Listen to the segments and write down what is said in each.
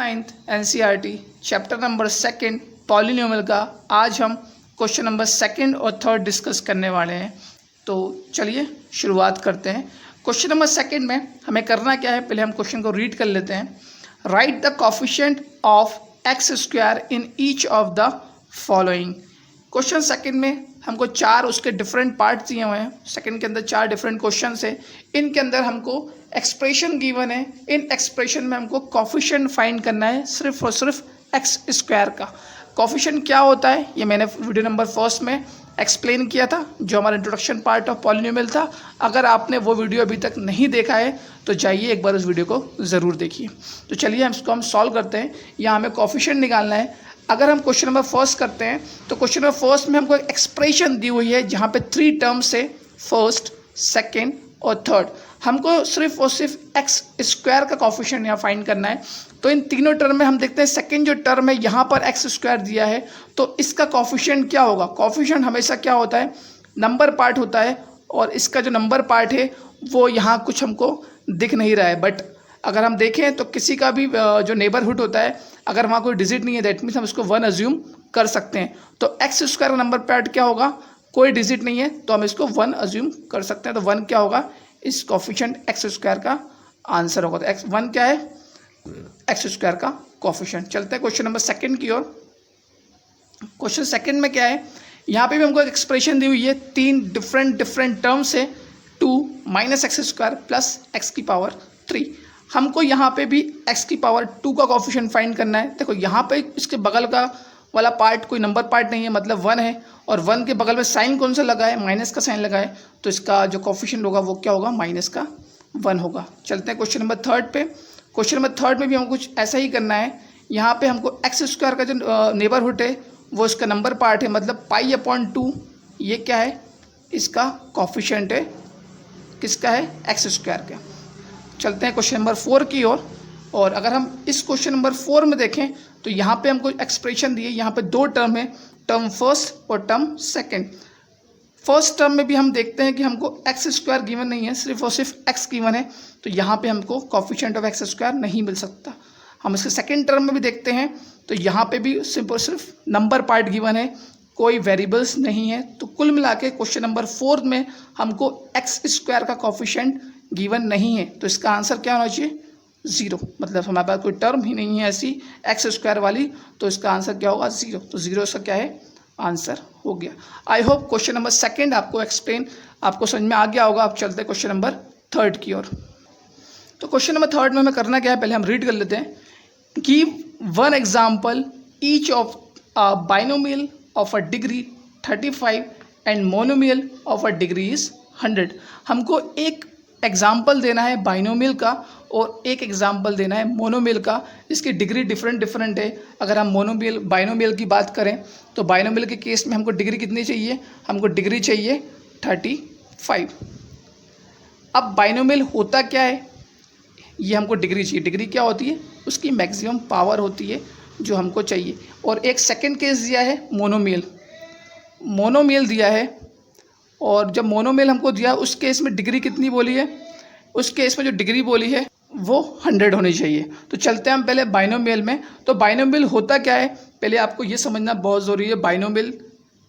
9th NCERT chapter number 2 polynomial का आज हम क्वेश्चन नंबर 2 और 3 डिस्कस करने वाले हैं। तो चलिए शुरुआत करते हैं। क्वेश्चन नंबर 2 में हमें करना क्या है, पहले हम क्वेश्चन को रीड कर लेते हैं। Right the coefficient of x square in each of the following. Question 2 में हमको 4 उसके डिफरेंट पार्ट्स दिए हुए हैं। सेकंड के अंदर 4 डिफरेंट क्वेश्चंस है। इनके अंदर हमको एक्सप्रेशन गिवन है। इन एक्सप्रेशन में हमको कोफिशिएंट फाइंड करना है, सिर्फ और सिर्फ एक्स स्क्वायर का। कोफिशिएंट क्या होता है ये मैंने वीडियो नंबर 1 में एक्सप्लेन किया था, जो हमारा इंट्रोडक्शन पार्ट ऑफ पॉलिनोमियल था। अगर आपने वो वीडियो अभी तक नहीं देखा है तो जाइए एक बार उस वीडियो को ज़रूर देखिए। तो चलिए हम इसको सॉल्व करते हैं। यहाँ हमें कोफिशिएंट निकालना है। अगर हम क्वेश्चन नंबर 1 करते हैं तो क्वेश्चन नंबर 1 में हमको एक्सप्रेशन दी हुई है जहाँ पे 3 टर्म्स है, फर्स्ट, सेकंड और थर्ड। हमको सिर्फ और सिर्फ एक्स स्क्वायर का कोफिशिएंट यहाँ फाइंड करना है। तो इन तीनों टर्म में हम देखते हैं सेकंड जो टर्म है यहाँ पर एक्स स्क्वायर दिया है, तो इसका कोफिशिएंट क्या होगा। कोफिशिएंट हमेशा क्या होता है, नंबर पार्ट होता है, और इसका जो नंबर पार्ट है वो यहाँ कुछ हमको दिख नहीं रहा है। बट अगर हम देखें तो किसी का भी जो नेबरहुड होता है, अगर वहाँ कोई डिजिट नहीं है दैट मीन्स हम उसको 1 अज्यूम कर सकते हैं। तो एक्स स्क्वायर का नंबर पार्ट क्या होगा, कोई डिजिट नहीं है तो हम इसको 1 अज्यूम कर सकते हैं। तो 1 क्या होगा, इस कोफिशिएंट एक्स स्क्वायर का आंसर होगा। तो एक्स 1 क्या है, एक्स स्क्वायर का कोफिशिएंट। चलते हैं क्वेश्चन नंबर 2 की ओर। क्वेश्चन 2 में क्या है, यहाँ पे भी हमको एक एक्सप्रेशन दी हुई है, 3 डिफरेंट टर्म्स है, 2 minus x square plus x की पावर 3। हमको यहाँ पे भी x की पावर 2 का कोफिशिएंट फाइंड करना है। देखो यहाँ पे इसके बगल का वाला पार्ट कोई नंबर पार्ट नहीं है, मतलब 1 है, और 1 के बगल में साइन कौन सा लगा है, माइनस का साइन लगा है, तो इसका जो कोफिशिएंट होगा वो क्या होगा, माइनस का 1 होगा। चलते हैं क्वेश्चन नंबर 3 पे। क्वेश्चन नंबर 3 में भी हमको कुछ ऐसा ही करना है। यहाँ पे हमको एक्स स्क्वायर का जो नेबरहुड है वो इसका नंबर पार्ट है, मतलब π/2 ये क्या है, इसका कोफिशिएंट है, किसका है, एक्स स्क्वायर का। चलते हैं क्वेश्चन नंबर 4 की ओर। और अगर हम इस क्वेश्चन नंबर 4 में देखें तो यहाँ पे हमको एक्सप्रेशन दी है। यहाँ पे 2 टर्म है, टर्म फर्स्ट और टर्म सेकंड। फर्स्ट टर्म में भी हम देखते हैं कि हमको एक्स स्क्वायर गिवन नहीं है, सिर्फ और सिर्फ एक्स गिवन है, तो यहाँ पे हमको कोफिशिएंट ऑफ एक्स स्क्वायर नहीं मिल सकता। हम इसके सेकेंड टर्म में भी देखते हैं तो यहाँ पे भी सिर्फ और सिर्फ नंबर पार्ट गिवन है, कोई वेरिएबल्स नहीं है। तो कुल मिला के क्वेश्चन नंबर 4 में हमको एक्स स्क्वायर का कोफिशिएंट गिवन नहीं है, तो इसका आंसर क्या होना चाहिए, 0। मतलब हमारे पास कोई टर्म ही नहीं है ऐसी एक्स स्क्वायर वाली, तो इसका आंसर क्या होगा, 0। तो 0 इसका क्या है, आंसर हो गया। आई होप क्वेश्चन नंबर 2 आपको समझ में आ गया होगा। अब चलते हैं क्वेश्चन नंबर 3 की ओर। तो क्वेश्चन नंबर 3 में हमें करना क्या है, पहले हम रीड कर लेते हैं। Give 1 example each of binomial of a degree 35 and monomial of a degree is 100। हमको एक एग्जाम्पल देना है बाइनोमियल का और एक एग्जाम्पल देना है मोनोमियल का। इसकी डिग्री डिफरेंट है। अगर हम बाइनोमियल की बात करें तो बाइनोमियल के केस में हमको डिग्री कितनी चाहिए, हमको डिग्री चाहिए 35। अब बाइनोमियल होता क्या है, ये हमको डिग्री चाहिए। डिग्री क्या होती है, उसकी मैक्सिमम पावर होती है जो हमको चाहिए। और एक सेकेंड केस दिया है मोनोमियल दिया है, और जब मोनोमियल हमको दिया उस केस में डिग्री कितनी बोली है, उस केस में जो डिग्री बोली है वो 100 होनी चाहिए। तो चलते हैं हम पहले बाइनोमियल में। तो बाइनोमियल होता क्या है, पहले आपको ये समझना बहुत ज़रूरी है। बाइनोमियल,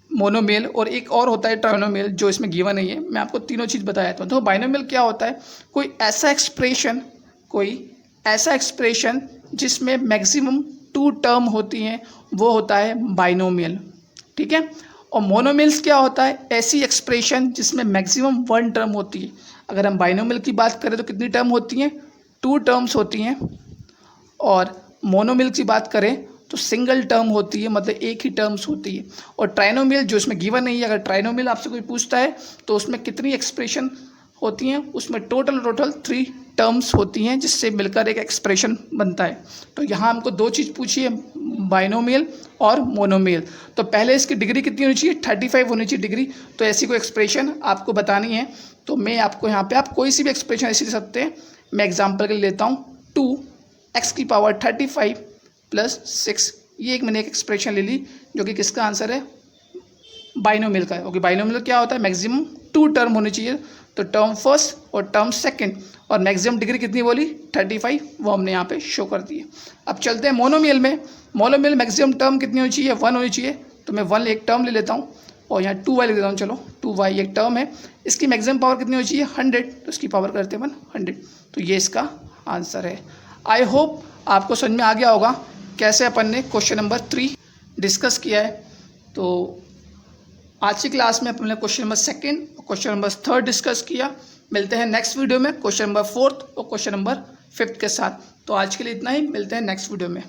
मोनोमियल और एक और होता है ट्राइनोमियल, जो इसमें गिवन नहीं है। मैं आपको तीनों चीज़ बताया था। तो बाइनोमियल क्या होता है, कोई ऐसा एक्सप्रेशन जिसमें मैक्सिमम 2 टर्म होती हैं, वो होता है बाइनोमियल, ठीक है। और मोनोमियल्स क्या होता है, ऐसी एक्सप्रेशन जिसमें मैक्सिमम 1 टर्म होती है। अगर हम बाइनोमियल की बात करें तो कितनी टर्म होती हैं, 2 टर्म्स होती हैं। और मोनोमियल की बात करें तो सिंगल टर्म होती है, मतलब एक ही टर्म्स होती है। और ट्राइनोमियल जो इसमें गिवन नहीं है, अगर ट्राइनोमियल आपसे कोई पूछता है तो उसमें कितनी एक्सप्रेशन होती हैं, उसमें टोटल 3 टर्म्स होती हैं, जिससे मिलकर एक एक्सप्रेशन बनता है। तो यहाँ हमको 2 चीज़ पूछी है, बाइनोमियल और मोनोमियल। तो पहले इसकी डिग्री कितनी होनी चाहिए, 35 होनी चाहिए डिग्री। तो ऐसी कोई एक्सप्रेशन आपको बतानी है तो मैं आपको यहाँ पे, आप कोई सी भी एक्सप्रेशन ऐसी दे सकते हैं। मैं एग्जांपल के लिए लेता हूँ 2x की पावर 35 प्लस 6। ये मैंने एक एक्सप्रेशन ले ली जो कि किसका आंसर है, बाइनोमियल का है। ओके, बाइनोमियल क्या होता है, मैक्सिमम 2 टर्म होनी चाहिए। तो टर्म फर्स्ट और टर्म सेकंड, और मैक्सिमम डिग्री कितनी बोली 35, वो हमने यहाँ पे शो कर दी है। अब चलते हैं मोनोमियल में। मोनोमियल मैक्सिमम टर्म कितनी होनी चाहिए 1 होनी चाहिए, तो मैं 1 एक टर्म ले लेता हूँ और यहाँ 2y लिख देता हूँ। चलो 2y एक टर्म है, इसकी मैक्सिमम पावर कितनी होनी चाहिए 100, तो इसकी पावर करते हैं 100, तो ये इसका आंसर है। आई होप आपको समझ में आ गया होगा कैसे अपन ने क्वेश्चन नंबर 3 डिस्कस किया है। तो आज की क्लास में अपन ने क्वेश्चन नंबर 2 और क्वेश्चन नंबर 3 डिस्कस किया। मिलते हैं नेक्स्ट वीडियो में क्वेश्चन नंबर 4 और क्वेश्चन नंबर 5 के साथ। तो आज के लिए इतना ही, मिलते हैं नेक्स्ट वीडियो में।